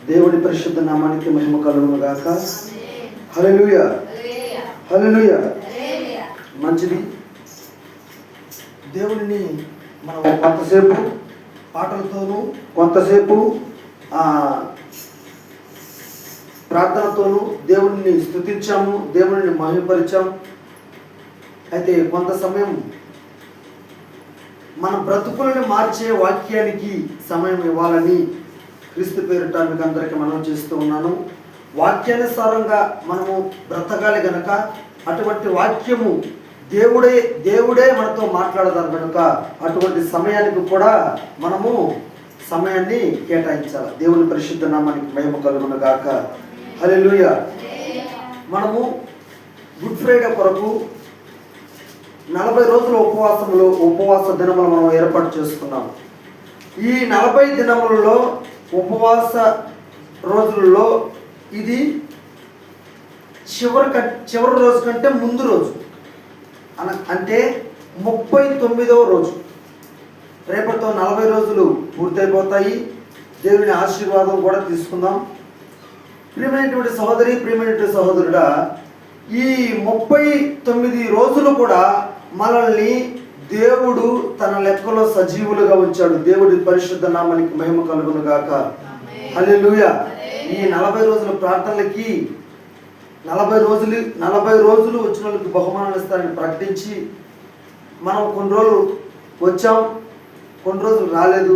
దేవుడి పరిశుద్ధ నామానికి మహిమ కలుగును గాక. హల్లెలూయా, హల్లెలూయా. మంచిది. దేవుడిని మనం కొంతసేపు పాటలతోనూ, కొంతసేపు ప్రార్థనతోనూ దేవుడిని స్తుతించాము, దేవుడిని మహిమపరిచాము. అయితే కొంత సమయం మన బ్రతుకులను మార్చే వాక్యానికి సమయం ఇవ్వాలని క్రీస్తు పేరిట మీకు అందరికీ మనం చేస్తూ ఉన్నాను. వాక్యానుసారంగా మనము బ్రతకాలి గనక అటువంటి వాక్యము దేవుడే మనతో మాట్లాడతారు కనుక అటువంటి సమయానికి కూడా మనము సమయాన్ని కేటాయించాలి. దేవుని పరిశుద్ధ నామానికి మహిమ కలుగును గాక. హల్లెలూయా. మనము గుడ్ ఫ్రైడే కొరకు 40 రోజుల ఉపవాస దినములు మనం ఏర్పాటు చేసుకున్నాం. ఈ 40 దినములలో ఉపవాస రోజులలో ఇది చివరి రోజు కంటే ముందు రోజు, అంటే 39వ రోజు. రేపటితో 40 రోజులు పూర్తయిపోతాయి. దేవుని ఆశీర్వాదం కూడా తీసుకుందాం. ప్రియమైనటువంటి సహోదరి, ప్రియమైనటువంటి సహోదరుడా, ఈ 39 రోజులు కూడా మనల్ని దేవుడు తన లెక్కలో సజీవులుగా ఉంచాడు. దేవుడి పరిశుద్ధ నామానికి మహిమ కలుగును గాక. హల్లెలూయా. ఈ 40 రోజుల ప్రార్థనలకి 40 రోజులు వచ్చిన వాళ్ళకి బహుమానాలు ఇస్తారని ప్రకటించి మనం కొన్ని రోజులు వచ్చాం, కొన్ని రోజులు రాలేదు.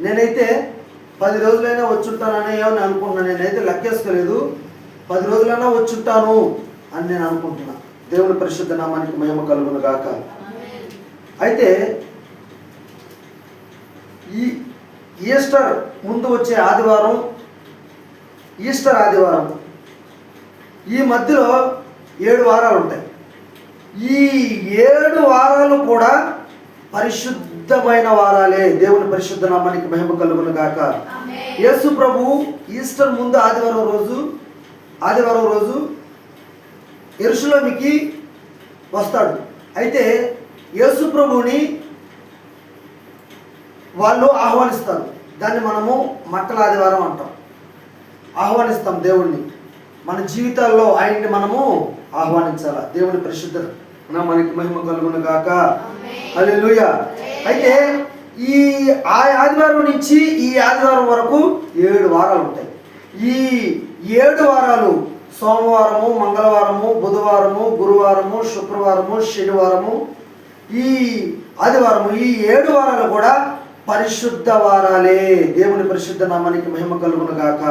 నేనైతే 10 రోజులైనా వచ్చుంటానని ఏమని అనుకుంటున్నాను. నేనైతే లెక్కేసుకోలేదు. 10 రోజులైనా వచ్చుంటాను అని నేను అనుకుంటున్నా. దేవుని పరిశుద్ధ నామానికి మహిమ కలుగును గాక. అయితే ఈ ఈస్టర్ ముందు వచ్చే ఆదివారం, ఈస్టర్ ఆదివారం, ఈ మధ్యలో 7 వారాలు ఉంటాయి. ఈ 7 వారాలు కూడా పరిశుద్ధమైన వారాలే. దేవుని పరిశుద్ధ నామానికి మహిమ కలుగును గాక. యేసు ప్రభు ఈస్టర్ ముందు ఆదివారం రోజు యెరూషలేముకి వస్తాడు. అయితే యేసు ప్రభువుని వాళ్ళు ఆహ్వానిస్తారు. దాన్ని మనము మట్టల ఆదివారం అంటాం. ఆహ్వానిస్తాం దేవుణ్ణి. మన జీవితాల్లో ఆయన్ని మనము ఆహ్వానించాలి. దేవుని పరిశుద్ధ నామానికి మహిమ కలుగును గాక. హల్లెలూయా. అయితే ఈ ఆదివారం నుంచి ఈ ఆదివారం వరకు 7 వారాలు ఉంటాయి. ఈ 7 వారాలు సోమవారము, మంగళవారము, బుధవారము, గురువారము, శుక్రవారము, శనివారము, ఈ ఆదివారము, ఈ 7 వారాలు కూడా పరిశుద్ధ వారాలే. దేవుని పరిశుద్ధ నామానికి మహిమ కలుగును గాక.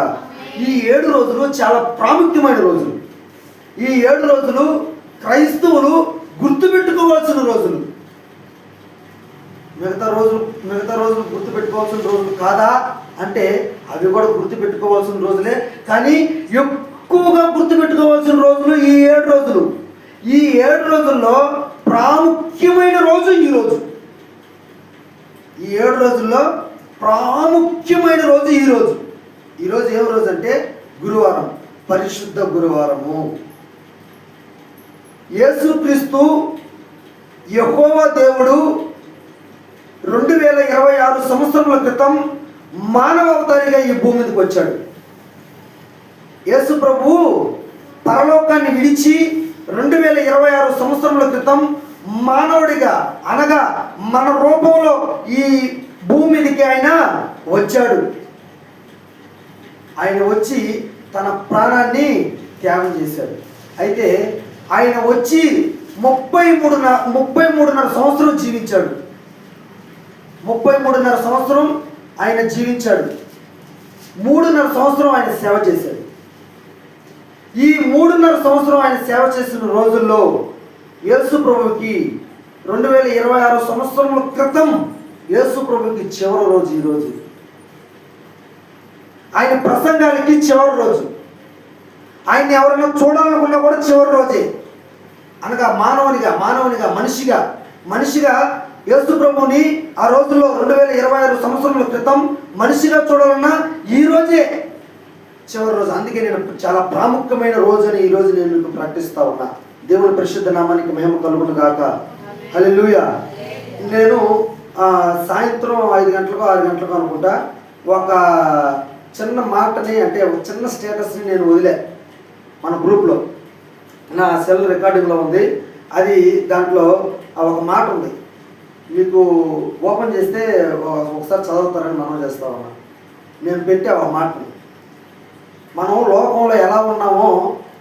ఈ 7 రోజులు చాలా ప్రాముఖ్యమైన రోజులు. ఈ 7 రోజులు క్రైస్తవులు గుర్తుపెట్టుకోవాల్సిన రోజులు. మిగతా రోజులు గుర్తుపెట్టుకోవాల్సిన రోజులు కాదా అంటే అవి కూడా గుర్తుపెట్టుకోవాల్సిన రోజులే. కానీ ఎక్కువగా గుర్తుపెట్టుకోవాల్సిన రోజులు ఈ 7 రోజులు. ఈ 7 రోజుల్లో ప్రాముఖ్యమైన రోజు ఈ రోజు. ఈ 7 రోజుల్లో ప్రాముఖ్యమైన రోజు ఈ రోజు. ఈరోజు ఏం రోజు అంటే గురువారం, పరిశుద్ధ గురువారము. యేసుక్రీస్తు యెహోవా దేవుడు 2026 సంవత్సరముల క్రితం మానవ అవతారిగా ఈ భూమి మీదకి వచ్చాడు. యేసు ప్రభు పరలోకాన్ని విడిచి 2026 సంవత్సరముల క్రితం మానవుడిగా, అనగా మన రూపంలో ఈ భూమి మీదకి ఆయన వచ్చాడు. ఆయన వచ్చి తన ప్రాణాన్ని త్యాగం చేశాడు. అయితే ఆయన వచ్చి 33.5 సంవత్సరం జీవించాడు. 33.5 సంవత్సరం ఆయన జీవించాడు. 3.5 సంవత్సరం ఆయన సేవ చేశాడు. ఈ 3.5 సంవత్సరం ఆయన సేవ చేసిన రోజుల్లో యేసు ప్రభువుకి 2026 సంవత్సరముల క్రితం యేసు ప్రభువుకి చివరి రోజు ఈరోజు. ఆయన ప్రసంగాలకి చివరి రోజు. ఆయన్ని ఎవరైనా చూడాలనుకున్నా కూడా చివరి రోజే. అనగా మానవునిగా మనిషిగా యేసు ప్రభువుని ఆ రోజుల్లో 2026 సంవత్సరముల క్రితం మనిషిగా చూడాలన్నా ఈ రోజే చివరి రోజు. అందుకే నేను చాలా ప్రాముఖ్యమైన రోజు అని ఈరోజు నేను మీకు ప్రకటిస్తా ఉన్నా. దేవుని పరిశుద్ధ నామానికి మహిమ కలుగును గాక. హల్లెలూయా. నేను సాయంత్రం 5 గంటలకు 6 గంటలకు అనుకుంటా ఒక చిన్న మాటని, అంటే ఒక చిన్న స్టేటస్ని నేను వదిలే మన గ్రూప్లో, నా సెల్ రికార్డింగ్లో ఉంది అది. దాంట్లో ఒక మాట ఉంది, మీకు ఓపెన్ చేస్తే ఒకసారి చదువుతారని మనం చేస్తామన్నా. నేను పెట్టే ఒక మాటని, మనం లోకంలో ఎలా ఉన్నామో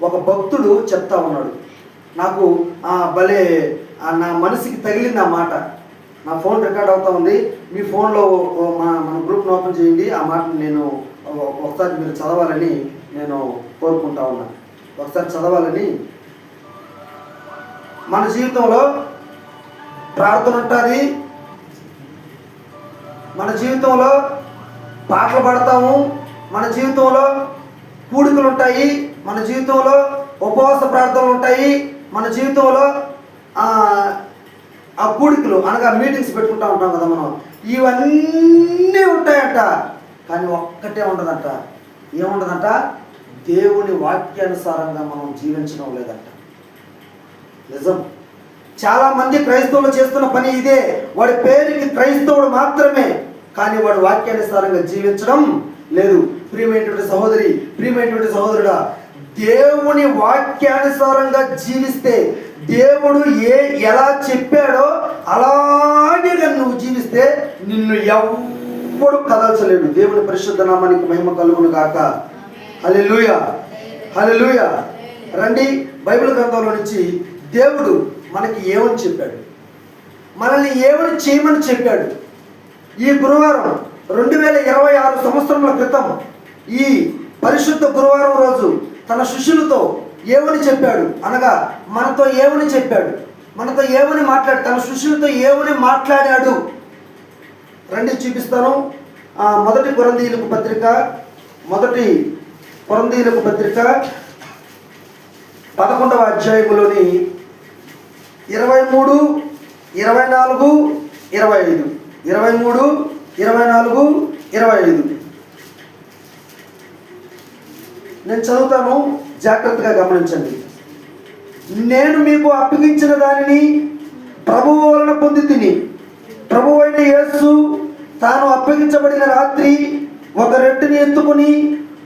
ఒక భక్తుడు చెప్తా ఉన్నాడు. నాకు భలే నా మనసుకి తగిలింది ఆ మాట. నా ఫోన్ రికార్డ్ అవుతా ఉంది, మీ ఫోన్లో మన గ్రూప్ని ఓపెన్ చేయండి. ఆ మాటని నేను ఒకసారి మీరు చదవాలని నేను కోరుకుంటా ఉన్నా. ఒకసారి చదవాలని. మన జీవితంలో ప్రార్థన ఉంటుంది, మన జీవితంలో పాటలు పాడతాము, మన జీవితంలో కూడికలు ఉంటాయి, మన జీవితంలో ఉపవాస ప్రార్థనలు ఉంటాయి, మన జీవితంలో ఆ కూడికలు అనగా మీటింగ్స్ పెట్టుకుంటూ ఉంటాం కదా మనం. ఇవన్నీ ఉంటాయంట, కానీ ఒక్కటే ఉండదంట. ఏముండదంట? దేవుని వాక్యానుసారంగా మనం జీవించడం లేదంట. నిజం. చాలామంది క్రైస్తవులు చేస్తున్న పని ఇదే. వాడి పేరుకి క్రైస్తవుడు మాత్రమే, కానీ వాడు వాక్యానుసారంగా జీవించడం లేదు. ప్రియమైనటువంటి సహోదరి, ప్రియమైనటువంటి సహోదరుడా, దేవుని వాక్యానుసారంగా జీవిస్తే, దేవుడు ఎలా చెప్పాడో అలాగే నువ్వు జీవిస్తే నిన్ను ఎవ్వడు కదల్చలేడు. దేవుని పరిశుద్ధ నామానికి మహిమ కలుగును గాక. హల్లెలూయా, హల్లెలూయా. రండి, బైబిల్ గ్రంథంలో నుంచి దేవుడు మనకి ఏమని చెప్పాడు, మనల్ని ఏమని చేయమని చెప్పాడు. ఈ గురువారం 2026 సంవత్సరముల క్రితం ఈ పరిశుద్ధ గురువారం రోజు తన శిష్యులతో ఏమని చెప్పాడు, అనగా మనతో ఏమని చెప్పాడు, మనతో ఏమని తన శిష్యులతో ఏమని మాట్లాడాడు. రండి చూపిస్తాను. మొదటి కొరింథీయులకు పత్రిక 11వ అధ్యాయములోని 23, 24, 25. 23, 24, 25 నేను చదువుతాను, జాగ్రత్తగా గమనించండి. నేను మీకు అప్పగించిన దానిని ప్రభువు వలన పొంది తిని, ప్రభువు అయిన యేసు తాను అప్పగించబడిన రాత్రి ఒక రొట్టెని ఎత్తుకొని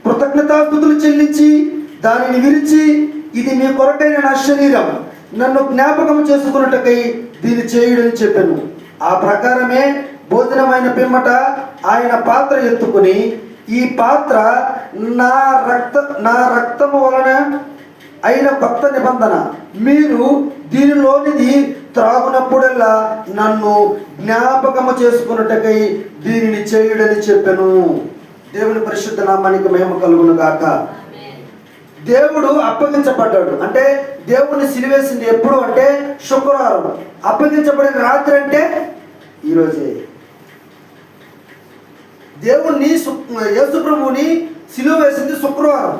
కృతజ్ఞతాస్తుతులు చెల్లించి దానిని విరిచి, ఇది మీ కొరకైన నా శరీరం, నన్ను జ్ఞాపకం చేసుకున్నట్టుకై దీన్ని చేయుడని చెప్పాను. ఆ ప్రకారమే భోజనమైన పిమ్మట ఆయన పాత్ర ఎత్తుకుని, ఈ పాత్ర నా రక్తము వలన అయిన కొత్త నిబంధన, మీరు దీనిలోనిది త్రాగునప్పుడల్లా నన్ను జ్ఞాపకము చేసుకున్నట్టుకై దీనిని చేయుడని చెప్పాను. దేవుని పరిశుద్ధ నామానికి మహిమ కలుగును గాక. దేవుడు అప్పగించబడ్డాడు అంటే, దేవుని సిలువేసింది ఎప్పుడు అంటే శుక్రవారం. అప్పగించబడిన రాత్రి అంటే ఈరోజే. దేవుణ్ణి యేసు ప్రభువుని సిలువ వేసింది శుక్రవారం.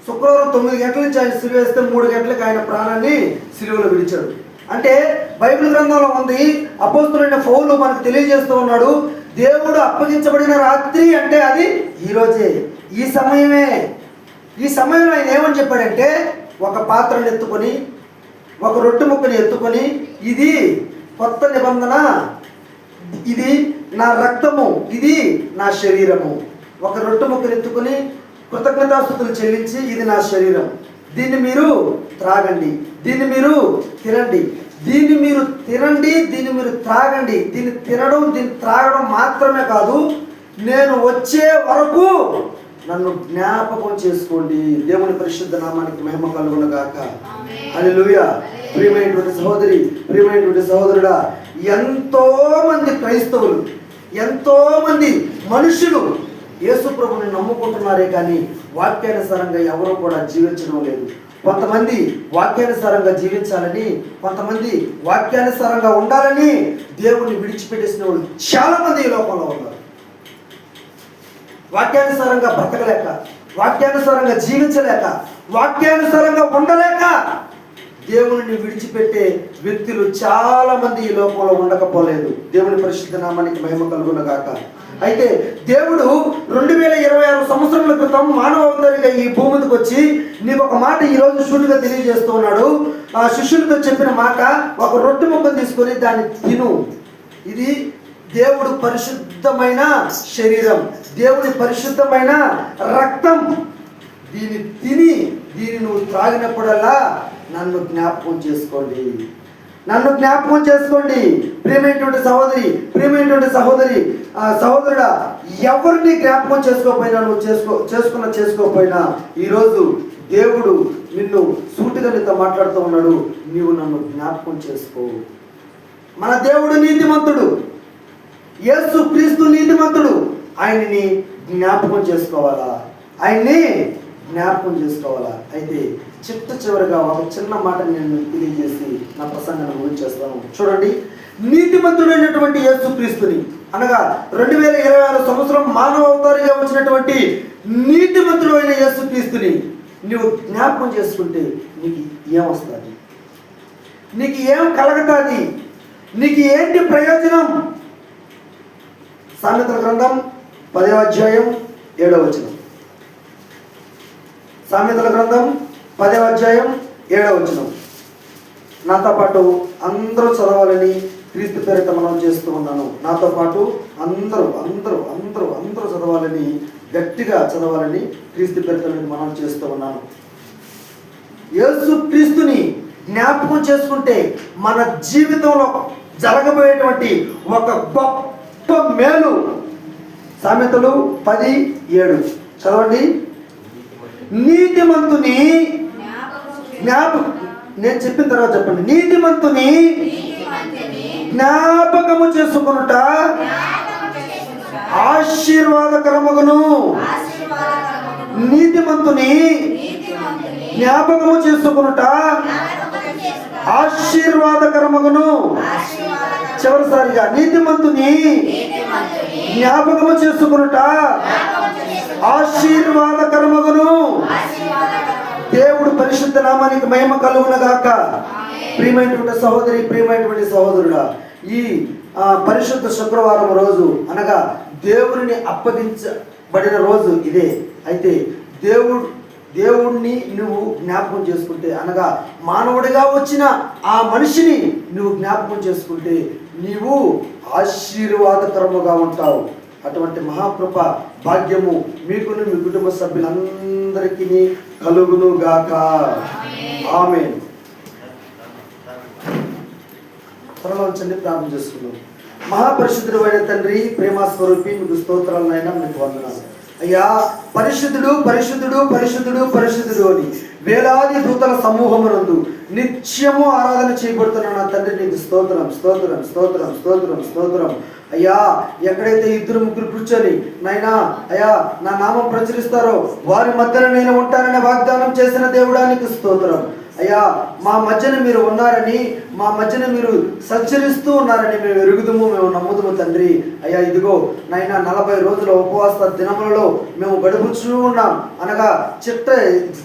9 గంటల నుంచి ఆయన సిలువ వేస్తే 3 గంటలకు ఆయన ప్రాణాన్ని సిలువలో విడిచాడు. అంటే బైబిల్ గ్రంథంలో ఉంది, అపోస్తలుడైన పౌలు మనకు తెలియజేస్తూ ఉన్నాడు, దేవుడు అప్పగించబడిన రాత్రి అంటే అది ఈరోజే, ఈ సమయమే. ఈ సమయంలో ఆయన ఏమని చెప్పాడంటే, ఒక పాత్రను ఎత్తుకొని, ఒక రొట్టె ముక్కని ఎత్తుకొని, ఇది కొత్త నిబంధన, ఇది నా రక్తము, ఇది నా శరీరము. ఒక రొట్టె ముక్కని ఎత్తుకొని కృతజ్ఞతాస్తుతులు చెల్లించి, ఇది నా శరీరం, దీన్ని మీరు త్రాగండి, దీన్ని మీరు తినండి, దీన్ని మీరు తినండి, దీన్ని మీరు త్రాగండి. దీన్ని తినడం, దీన్ని త్రాగడం మాత్రమే కాదు, నేను వచ్చే వరకు నన్ను జ్ఞాపకం చేసుకోండి. దేవుని పరిశుద్ధ నామానికి మహిమ కలుగును గాక. హల్లెలూయా. ప్రియమైనటువంటి సహోదరి, ప్రియమైనటువంటి సహోదరుడా, ఎంతో మంది క్రైస్తవులు, ఎంతో మంది మనుషులు యేసు ప్రభుని నమ్ముకుంటున్నారే కానీ వాక్యానుసారంగా ఎవరూ కూడా జీవించడం లేదు. కొంతమంది వాక్యానుసారంగా జీవించాలని, కొంతమంది వాక్యానుసారంగా ఉండాలని దేవుని విడిచిపెట్టేసిన వాళ్ళు చాలా మంది ఈ లోకంలో ఉన్నారు. వాక్యానుసారంగా బ్రతకలేక, వాక్యానుసారంగా జీవించలేక, వాక్యానుసారంగా ఉండలేక దేవుని విడిచిపెట్టే వ్యక్తులు చాలా మంది ఈ లోకంలో ఉండకపోలేదు. దేవుని పరిశుద్ధ నామానికి మహిమ కలుగును గాక. అయితే దేవుడు 2026 సంవత్సరాల క్రితం మానవ అవతారిగా ఈ భూమి మీదకి వచ్చి నీకు ఒక మాట ఈరోజు శిష్యుడిగా తెలియజేస్తూ ఉన్నాడు. ఆ శిష్యుడితో చెప్పిన మాట, ఒక రొట్టె ముక్కను తీసుకొని దాన్ని తిను, ఇది దేవుడు పరిశుద్ధమైన శరీరం, దేవుడి పరిశుద్ధమైన రక్తం. దీన్ని తిని దీన్ని నువ్వు త్రాగినప్పుడల్లా నన్ను జ్ఞాపకం చేసుకోండి, నన్ను జ్ఞాపకం చేసుకోండి. ప్రియమైనటువంటి సహోదరి, ప్రియమైనటువంటి సహోదరుడా, ఎవరిని జ్ఞాపకం చేసుకోకపోయినా, నువ్వు చేసుకోకపోయినా, ఈరోజు దేవుడు నిన్ను సూటిగా నీతో మాట్లాడుతూ ఉన్నాడు. నీవు నన్ను జ్ఞాపకం చేసుకో. మన దేవుడు నీతిమంతుడు, యేసు క్రీస్తు నీతిమంతుడు. ఆయన్ని జ్ఞాపకం చేసుకోవాలా, ఆయన్ని జ్ఞాపకం చేసుకోవాలా. అయితే చివరిగా ఒక చిన్న మాట నేను తెలియజేసి నా ప్రసంగాన్ని ముగించేస్తాను. చూడండి, నీతిమంతుడైనటువంటి యేసు క్రీస్తుని, అనగా 2026 సంవత్సరం మానవ అవతారిగా వచ్చినటువంటి నీతిమంతుడు అయిన యేసు క్రీస్తుని నువ్వు జ్ఞాపకం చేసుకుంటే నీకు ఏమొస్తుంది? నీకు ఏం కలగతాది? నీకు ఏంటి ప్రయోజనం? సామెతల గ్రంథం 10వ అధ్యాయం 7వ వచనం. సామెతల గ్రంథం 10వ అధ్యాయం 7వ వచనం. నాతో పాటు అందరూ చదవాలని క్రీస్తు పేరిట మనం చేస్తూ ఉన్నాను. నాతో పాటు అందరూ అందరూ అందరూ అందరూ చదవాలని, గట్టిగా చదవాలని క్రీస్తు పేరిట మనం చేస్తూ ఉన్నాను. యేసు క్రీస్తుని జ్ఞాపకం చేసుకుంటే మన జీవితంలో జరగబోయేటువంటి ఒక గొప్ప మేలు. సామెతలు 10:7 చదవండి. నీతిమంతుని నేను చెప్పిన తర్వాత చెప్పండి. నీతిమంతుని జ్ఞాపకము చేసుకొనుట ఆశీర్వాదకరమగును. నీతిమంతుని జ్ఞాపకము చేసుకొనుట ఆశీర్వాదకరమగును. చివరిసారిగా, నీతిమంతుని జ్ఞాపకము చేసుకొనుట ఆశీర్వాదకరమగును. దేవుడు పరిశుద్ధ నామానికి మహిమ కలుగునగాక. ప్రియమైనటువంటి సహోదరి, ప్రియమైనటువంటి సహోదరుడా, ఈ పరిశుద్ధ శుక్రవారం రోజు, అనగా దేవుడిని అప్పగించబడిన రోజు ఇదే. అయితే దేవుణ్ణి నువ్వు జ్ఞాపకం చేసుకుంటే, అనగా మానవుడిగా వచ్చిన ఆ మనిషిని నువ్వు జ్ఞాపకం చేసుకుంటే నీవు ఆశీర్వాదకరముగా ఉంటావు. అటువంటి మహాకృప భాగ్యము మీకును మీ కుటుంబ సభ్యులందరికీ కలుగును గాక. ఆమేన్. తరలించండి, ప్రార్థన చేసుకుందాం. మహాపరిశుద్ధుడు అయిన తండ్రి, ప్రేమస్వరూపి, మీకు స్తోత్రాలు నాయనా, మీకు వందనాలు అయ్యా. పరిశుద్ధుడు పరిశుద్ధుడు పరిశుద్ధుడు పరిశుద్ధుడు అని వేలాది దూతల సమూహమునందు నిత్యము ఆరాధన చేయబడుతున్న నా తండ్రి, నీకు స్తోత్రం స్తోత్రం స్తోత్రం స్తోత్రం స్తోత్రం అయ్యా. ఎక్కడైతే 2-3 కూర్చొని నాయనా అయ్యా నా నామం ప్రచురిస్తారో వారి మధ్యన నేను ఉంటానని వాగ్దానం చేసిన దేవుడానికి స్తోత్రం అయ్యా. మా మధ్యన మీరు ఉన్నారని, మా మధ్యన మీరు సంచరిస్తూ ఉన్నారని మేము ఎరుగుదుము, మేము నమ్ముదుము తండ్రి. అయ్యా, ఇదిగో నాయన 40 రోజుల ఉపవాస దినములలో మేము గడుపుచూ ఉన్నాం, అనగా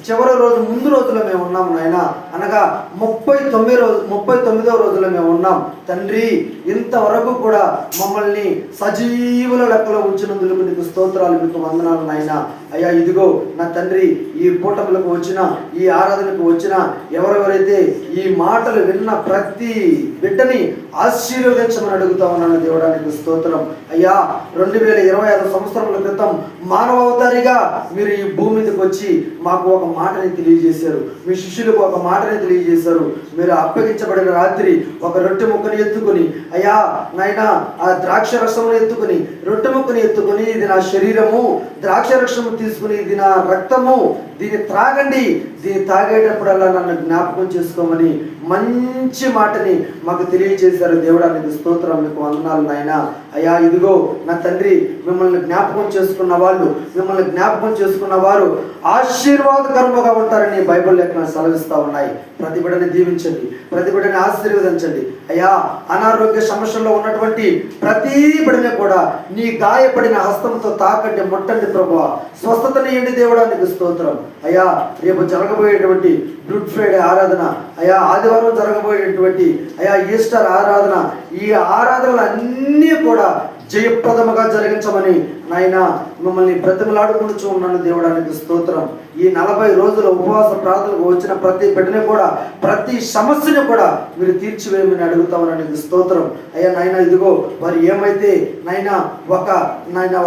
చివరి రోజు ముందు రోజులో మేము ఉన్నాం నాయన, అనగా 39వ రోజులో మేము ఉన్నాం తండ్రి. ఇంతవరకు కూడా మమ్మల్ని సజీవుల లెక్కలో ఉంచినందుకు నీకు స్తోత్రాలు, మీకు వందనాలు నాయన. అయ్యా, ఇదిగో నా తండ్రి, ఈ కూటములకు వచ్చిన, ఈ ఆరాధనకు వచ్చిన ఎవరెవరైతే ఈ మాటలు విన్న ప్రతి బిడ్డని ఆశీర్వదించమని అడుగుతా ఉన్నాను దేవుడానికి స్తోత్రం అయ్యా. 2026 సంవత్సరముల క్రితం మానవ అవతారిగా మీరు ఈ భూమి మీదకి వచ్చి మాకు ఒక మాటని తెలియజేశారు, మీ శిష్యులకు ఒక మాటని తెలియజేశారు. మీరు అప్పగించబడిన రాత్రి ఒక రొట్టె ముక్కని ఎత్తుకొని అయ్యా నాయన, ఆ ద్రాక్ష రసమును ఎత్తుకొని, రొట్టె ముక్కని ఎత్తుకొని, ఇది నా శరీరము, ద్రాక్ష రసము తీసుకుని ఇది నా రక్తము, దీన్ని త్రాగండి, దీన్ని తాగేటప్పుడల్లా నన్ను జ్ఞాపకం చేసుకోమని మంచి మాటని మాకు తెలియజేశారు. దేవుడానికి స్తోత్రం, మీకు వందనాలు నాయన. అయ్యా, ఇదిగో నా తండ్రి, మిమ్మల్ని జ్ఞాపకం చేసుకున్న వాళ్ళు, మిమ్మల్ని జ్ఞాపకం చేసుకున్న వారు ఆశీర్వాదకరముగా ఉంటారని బైబిల్ లెక్కన సెలవిస్తూ ఉన్నాయి. ప్రతి బిడ్డని దీవించండి, ప్రతి బిడ్డని ఆశీర్వదించండి అయ్యా. అనారోగ్య సమస్యల్లో ఉన్నటువంటి ప్రతి బిడ్డని కూడా నీ గాయపడిన హస్తంతో తాకండి, ముట్టండి ప్రభువా, స్వస్థతనియండి దేవుడానికి స్తోత్రం అయ్యా. రేపు జరగబోయేటువంటి గుడ్ ఫ్రైడే ఆరాధన అయ్యా, ఆదివారం జరగబోయేటువంటి అయ్యా ఈస్టర్ ఆరాధన, ఈ ఆరాధనలు అన్నీ కూడా జయప్రదముగా జరిగించమని నాయన మిమ్మల్ని బ్రతిమలాడుకుంటూ ఉన్నాను. దేవుడానికి స్తోత్రం. ఈ 40 రోజుల ఉపవాస ప్రార్థనకు వచ్చిన ప్రతి బిడ్డని కూడా, ప్రతి సమస్యని కూడా మీరు తీర్చివేయమని అడుగుతామని స్తోత్రం. అయ్యా నాయన, ఇదిగో వారు ఏమైతే నాయన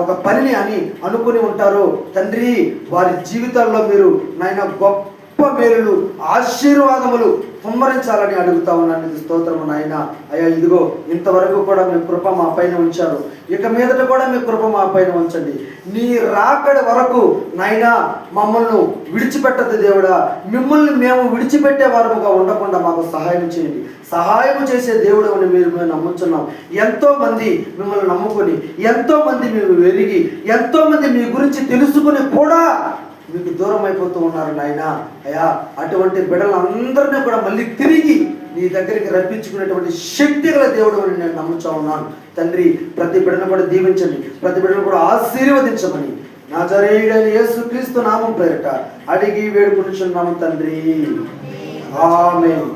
ఒక పనిని అని అనుకుని ఉంటారో తండ్రి, వారి జీవితాల్లో మీరు నాయన గొప్ప మేలులు, ఆశీర్వాదములు కుమ్మరించాలని అడుగుతా ఉన్నాను. స్తోత్రము నాయన. అయ్యా ఇదిగో ఇంతవరకు కూడా మీ కృప మా పైన ఉంచారు, ఇక మీదట కూడా మీ కృప మా పైన ఉంచండి. నీ రాకడ వరకు నాయన మమ్మల్ని విడిచిపెట్టదు దేవుడా. మిమ్మల్ని మేము విడిచిపెట్టే వారముగా ఉండకుండా మాకు సహాయం చేయండి. సహాయం చేసే దేవుడు అని మేము నమ్ముతున్నాం. ఎంతో మంది మిమ్మల్ని నమ్ముకొని, ఎంతో మంది మీరు ఎరిగి, ఎంతో మంది మీ గురించి తెలుసుకుని కూడా మీకు దూరం అయిపోతూ ఉన్నారు నాయన. అయ్యా అటువంటి బిడ్డలందరినీ కూడా మళ్ళీ తిరిగి నీ దగ్గరికి రప్పించుకునేటువంటి శక్తి గల దేవుడు అని నేను నమ్ముతా ఉన్నాను తండ్రి. ప్రతి బిడ్డను కూడా దీవించండి, ప్రతి బిడ్డను కూడా ఆశీర్వదించమని నజరేయుడైన యేసుక్రీస్తు నామం పేరిట అడిగి వేడుకొనుచున్నాము తండ్రి. ఆమేన్.